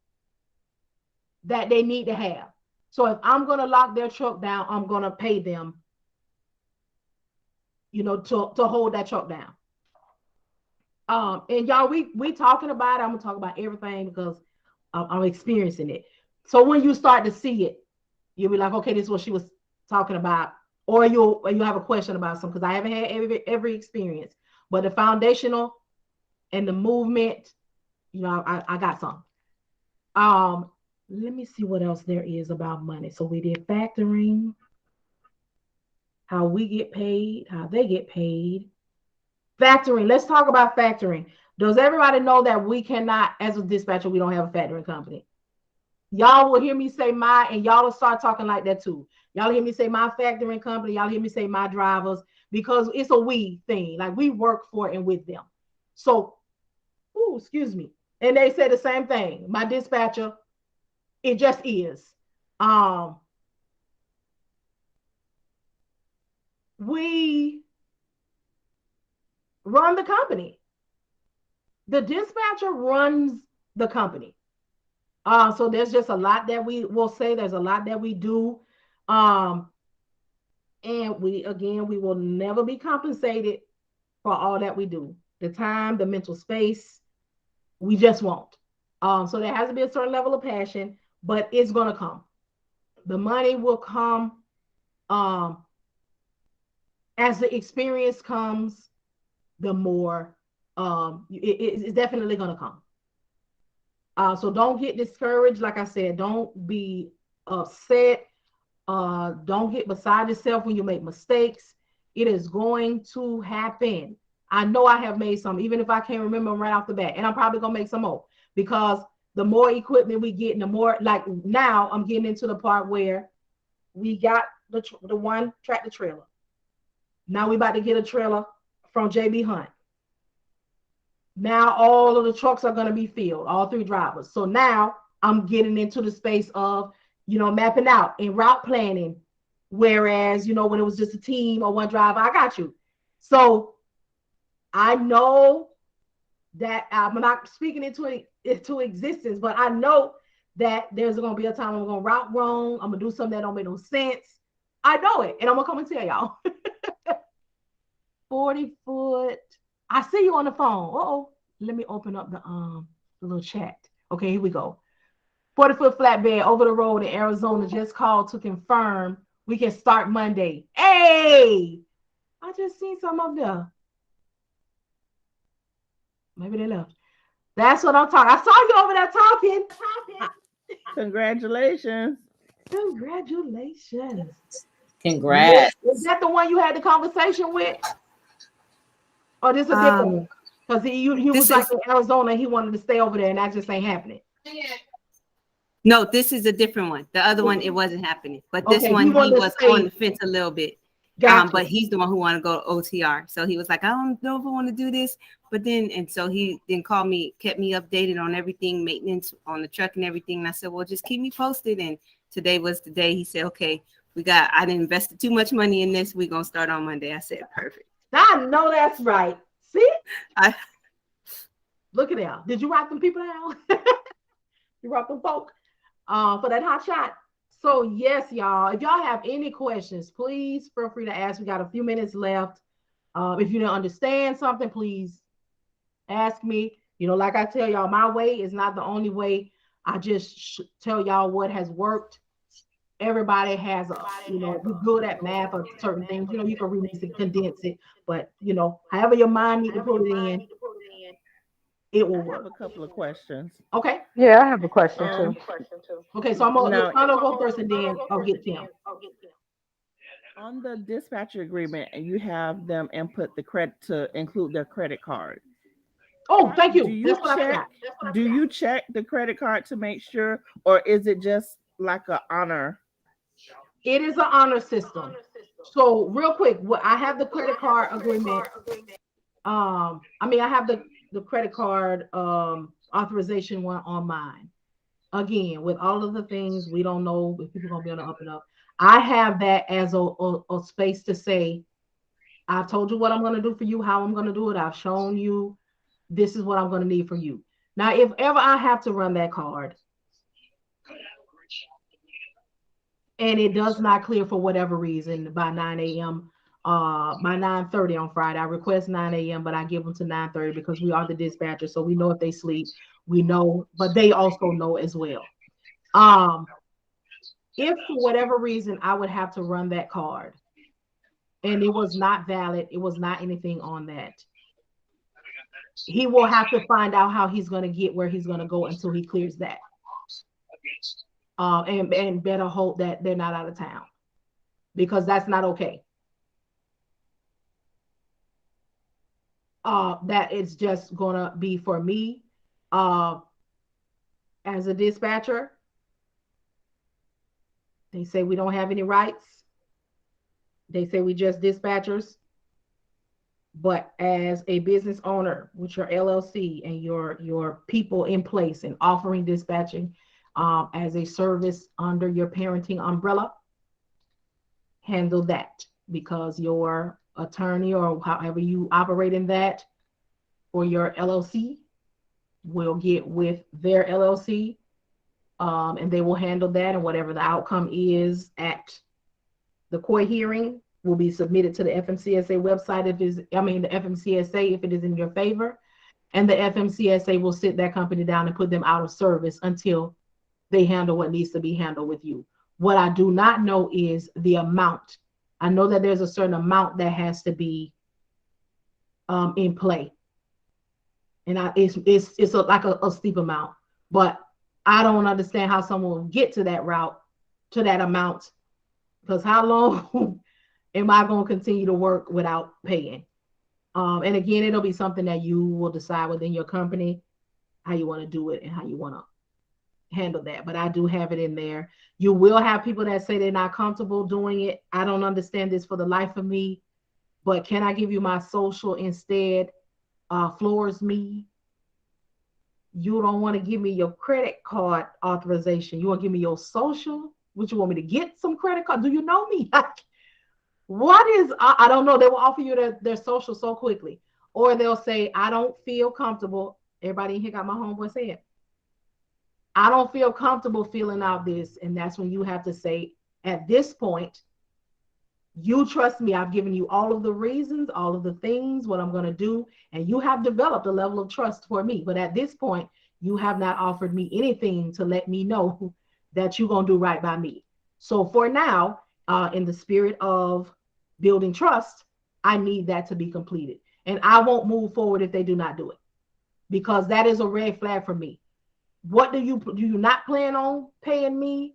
that they need to have. So if I'm going to lock their truck down, I'm going to pay them, to hold that truck down. And y'all, we talking about it. I'm gonna talk about everything because I'm experiencing it. So when you start to see it, you'll be like, okay, this is what she was talking about, or you have a question about something, because I haven't had every experience, but the foundational and the movement, I got some. Let me see what else there is about money. So we did factoring, how we get paid, how they get paid. Factoring. Let's talk about factoring. Does everybody know that we cannot, as a dispatcher, we don't have a factoring company? Y'all will hear me say and y'all will start talking like that too. Y'all hear me say my factoring company. Y'all hear me say my drivers, because it's a we thing. Like, we work for and with them. So, excuse me. And they say the same thing. My dispatcher, it just is. we run the company. The dispatcher runs the company. So there's just a lot that we will say. There's a lot that we do. And we will never be compensated for all that we do. The time, the mental space, we just won't. So there has to be a certain level of passion, but it's gonna come. The money will come as the experience comes. The more it's definitely gonna come. So don't get discouraged. Like I said, don't be upset. Don't get beside yourself when you make mistakes. It is going to happen. I know I have made some, even if I can't remember them right off the bat, and I'm probably gonna make some more, because the more equipment we get, and the more, like now I'm getting into the part where we got the one tractor trailer. Now we about to get a trailer from JB Hunt. Now all of the trucks are going to be filled, all 3 drivers. So now I'm getting into the space of, mapping out and route planning. Whereas, when it was just a team or one driver, I got you. So I know that I'm not speaking into existence, but I know that there's going to be a time I'm going to route wrong. I'm going to do something that don't make no sense. I know it. And I'm going to come and tell y'all. 40 foot. I see you on the phone. Uh-oh. Let me open up the little chat. Okay, here we go. 40-foot flatbed over the road in Arizona just called to confirm we can start Monday. Hey! I just seen some up there. Maybe they left. That's what I'm talking. I saw you over there talking. Congratulations. Congratulations. Congrats. Is that the one you had the conversation with? Or this is a different one? Because he was like in Arizona and he wanted to stay over there, and that just ain't happening. No, this is a different one. The other one, it wasn't happening. But this one, he was on the fence a little bit. Gotcha. But he's the one who wanted to go to OTR. So he was like, I don't know if I want to do this. But then, and so he then called me, kept me updated on everything, maintenance on the truck and everything. And I said, well, just keep me posted. And today was the day. He said, okay, I didn't invest too much money in this. We're going to start on Monday. I said, perfect. I know that's right. See? Look at that. Did you write them people down? You wrote them folk for that hot shot. So yes, y'all, if y'all have any questions, please feel free to ask. We got a few minutes left. If you don't understand something, please ask me. Like I tell y'all, my way is not the only way. I just tell y'all what has worked. Everybody has we're good at math or certain things. You can remix it, condense it, but however your mind needs to put it in, it will work. I have a couple of questions. Okay. Yeah, I have a question too. Okay, so I'm gonna go first, and then I'll get Tim. On the dispatcher agreement, and you have them input the credit to include their credit card. Oh, thank you. Do you check the credit card to make sure, or is it just like an honor? It is an honor system. So real quick, I have the credit card agreement. I have the credit card authorization one on mine. Again, with all of the things, we don't know if people are gonna be on the up and up. I have that as a space to say, I've told you what I'm gonna do for you, how I'm gonna do it. I've shown you this is what I'm gonna need from you. Now, if ever I have to run that card and it does not clear for whatever reason by 9 a.m., by 9:30 on Friday, I request 9 a.m., but I give them to 9:30 because we are the dispatcher, so we know if they sleep, we know, but they also know as well. If for whatever reason I would have to run that card and it was not valid, it was not anything on that, he will have to find out how he's going to get where he's going to go until he clears that. And better hope that they're not out of town, because that's not okay. That it's just gonna be for me as a dispatcher. They say we don't have any rights. They say we just dispatchers. But as a business owner with your LLC and your people in place and offering dispatching as a service under your parenting umbrella, handle that. because your attorney or however you operate in that for your LLC will get with their LLC, and they will handle that, and whatever the outcome is at the court hearing will be submitted to the FMCSA website the FMCSA if it is in your favor, and the FMCSA will sit that company down and put them out of service until they handle what needs to be handled with you. What I do not know is the amount. I know that there's a certain amount that has to be in play, and it's like a steep amount, but I don't understand how someone will get to that route, to that amount, because how long am I going to continue to work without paying? And again, it'll be something that you will decide within your company how you want to do it and how you want to handle that. But I do have it in there. You will have people that say they're not comfortable doing it. I don't understand this for the life of me, but can I give you my social instead? Floors me. You don't want to give me your credit card authorization. You want to give me your social? Would you want me to get some credit card? Do you know me? What is, I don't know. They will offer you their social so quickly. Or they'll say, I don't feel comfortable. Everybody in here got my homeboy saying, I don't feel comfortable filling out this. And that's when you have to say, at this point, you trust me. I've given you all of the reasons, all of the things, what I'm going to do. And you have developed a level of trust for me. But at this point, you have not offered me anything to let me know that you're going to do right by me. So for now, in the spirit of building trust, I need that to be completed. And I won't move forward if they do not do it, because that is a red flag for me. What do you not plan on paying me?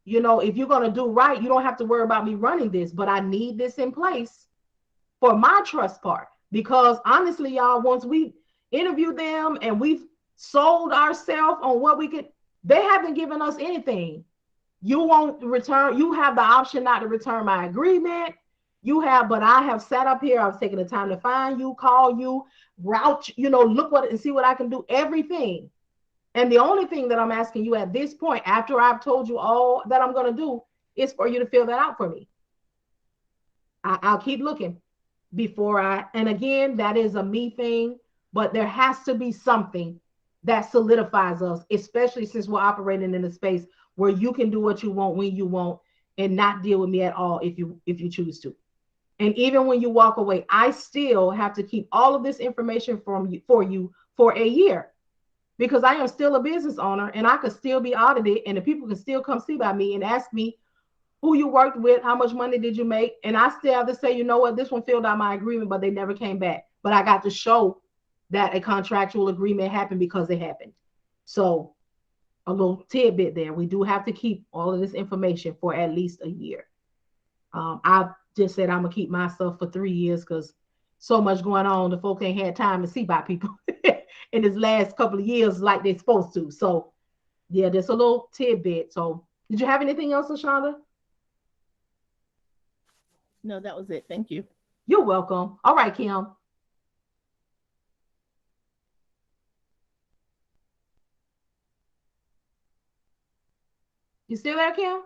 You know, if you're going to do right, you don't have to worry about me running this, but I need this in place for my trust part. Because honestly, y'all, once we interview them and we've sold ourselves on what we could, they haven't given us anything. You won't return. You have the option not to return my agreement. But I have sat up here. I've taken the time to find you, call you, route, look and see what I can do, everything. And the only thing that I'm asking you at this point, after I've told you all that I'm going to do, is for you to fill that out for me. I'll keep looking and again, that is a me thing, but there has to be something that solidifies us, especially since we're operating in a space where you can do what you want when you want and not deal with me at all if you choose to. And even when you walk away, I still have to keep all of this information for you for a year, because I am still a business owner and I could still be audited, and the people can still come see by me and ask me who you worked with, how much money did you make, and I still have to say, you know what, this one filled out my agreement, but they never came back. But I got to show that a contractual agreement happened because it happened. So a little tidbit there. We do have to keep all of this information for at least a year. I just said I'm gonna keep my stuff for 3 years because so much going on. The folks ain't had time to see by people in this last couple of years like they're supposed to. So yeah, there's a little tidbit. So did you have anything else, Ashonda? No, that was it. Thank you. You're welcome. All right, Kim. You still there, Kim?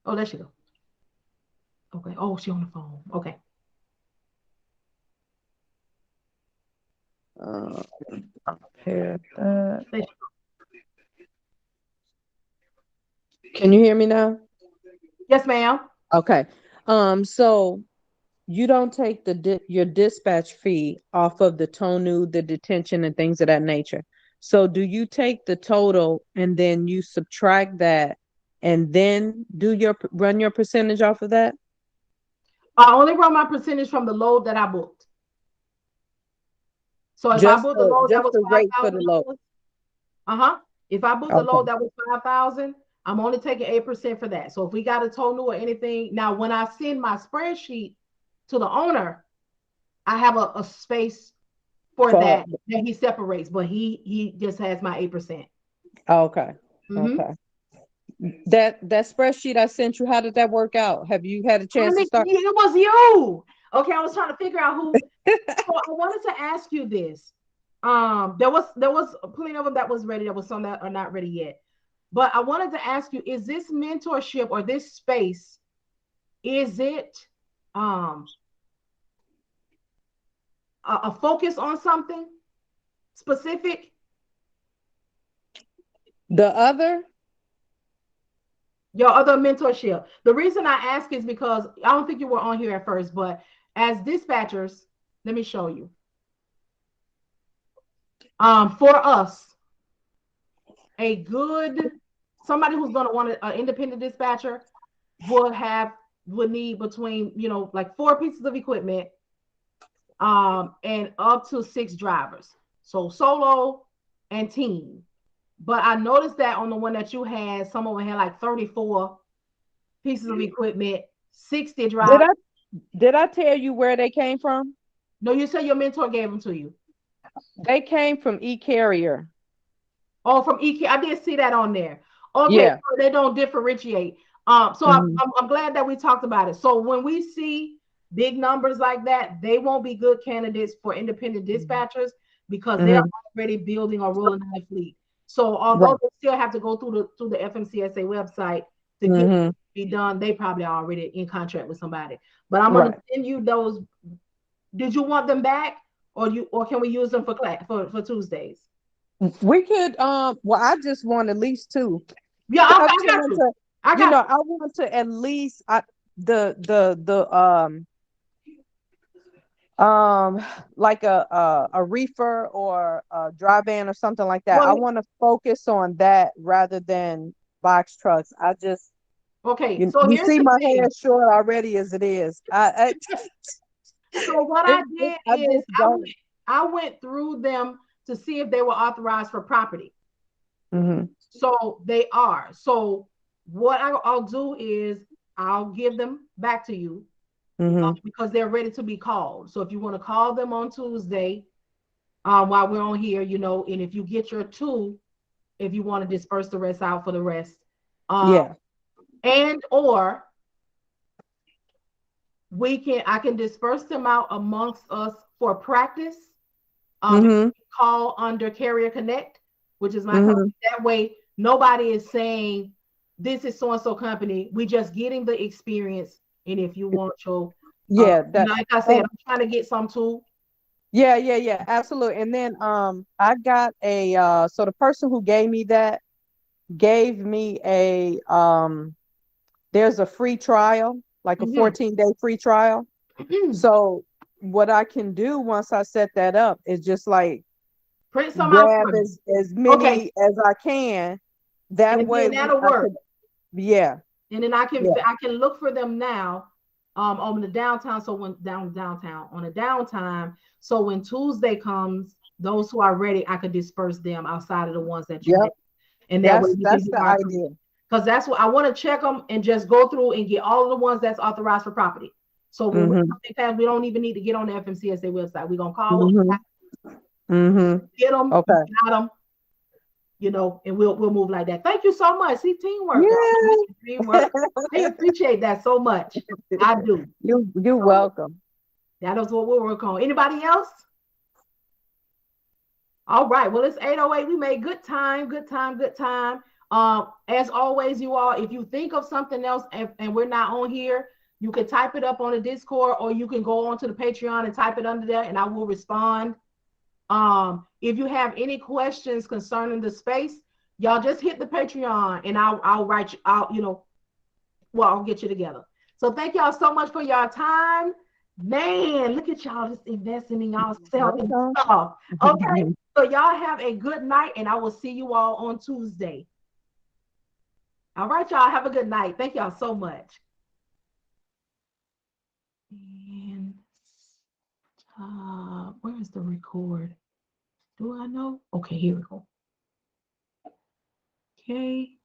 Oh, there she go. Okay. Oh, she on the phone. Okay. Can you hear me now? Yes, ma'am. Okay. So you don't take your dispatch fee off of the TONU, the detention, and things of that nature. So do you take the total and then you subtract that and then run your percentage off of that? I only run my percentage from the load that I booked. So if I booked the load that was $5,000, if I booked the load that was $5,000, I'm only taking 8% for that. So if we got a TONU or anything, now when I send my spreadsheet to the owner, I have a space for that he separates, but he just has my 8%. Okay. Okay. That spreadsheet I sent you, how did that work out? Have you had a chance to start? It was you. Okay, I was trying to figure out who. So I wanted to ask you this. There was plenty of them that was ready. There was some that are not ready yet. But I wanted to ask you, is this mentorship or this space, is it a focus on something specific? The other? Your other mentorship. The reason I ask is because I don't think you were on here at first, but as dispatchers, let me show you. For us, a good somebody who's going to want an independent dispatcher would need between, you know, like 4 pieces of equipment, and up to 6 drivers. So solo and team. But I noticed that on the one that you had, some of them had like 34 pieces of equipment, 60 drivers. Did I tell you where they came from? No, you said your mentor gave them to you. They came from eCarrier. Oh, from eCarrier. I did see that on there. Okay, yeah. So they don't differentiate. So I'm glad that we talked about it. So when we see big numbers like that, they won't be good candidates for independent dispatchers because they're already building or rolling out a fleet. So although they still have to go through the FMCSA website to get it to be done, they probably are already in contract with somebody. But I'm going to send you those. Did you want them back, or can we use them for Tuesdays? We could. Well, I just want at least 2. Yeah, I got you. I want to at least like a reefer or a dry van or something like that. I want to focus on that rather than box trucks. I just so you see my hair short already as it is. So what I did is I went through them to see if they were authorized for property. So they are. So what I'll do is I'll give them back to you because they're ready to be called. So if you want to call them on Tuesday while we're on here, you know, and if you get your 2, if you want to disperse the rest out for the rest. And or I can disperse them out amongst us for practice. Call under Carrier Connect, which is my company. That way, nobody is saying this is so and so company. We just getting the experience. And if you want to, like I said, I'm trying to get some too. Yeah, absolutely. And then I got a so the person who gave me that gave me a there's a free trial, like a 14-day free trial. So what I can do once I set that up is just like print some grab as many as I can. That way that'll work. And then I can look for them now on the downtown. So when downtown on the downtime. So when Tuesday comes, those who are ready, I could disperse them outside of the ones that you have. And that's the idea. Because that's what I want to check them and just go through and get all of the ones that's authorized for property. So when we don't even need to get on the FMCSA website. We're gonna call them, get them, got them, you know, and we'll move like that. Thank you so much. See, teamwork. Teamwork. I appreciate that so much. I do. You're welcome. That is what we'll work on. Anybody else? All right. Well, it's 8:08. We made good time. As always, you all, if you think of something else and we're not on here, you can type it up on the Discord, or you can go onto the Patreon and type it under there, and I will respond. If you have any questions concerning the space, y'all just hit the Patreon, and I'll write you out. You know, I'll get you together. So thank y'all so much for your time. Man, look at y'all just investing in y'allself and stuff. Okay, so y'all have a good night, and I will see you all on Tuesday. All right, y'all have a good night. Thank y'all so much. And where is the record? Do I know? Okay, here we go. Okay.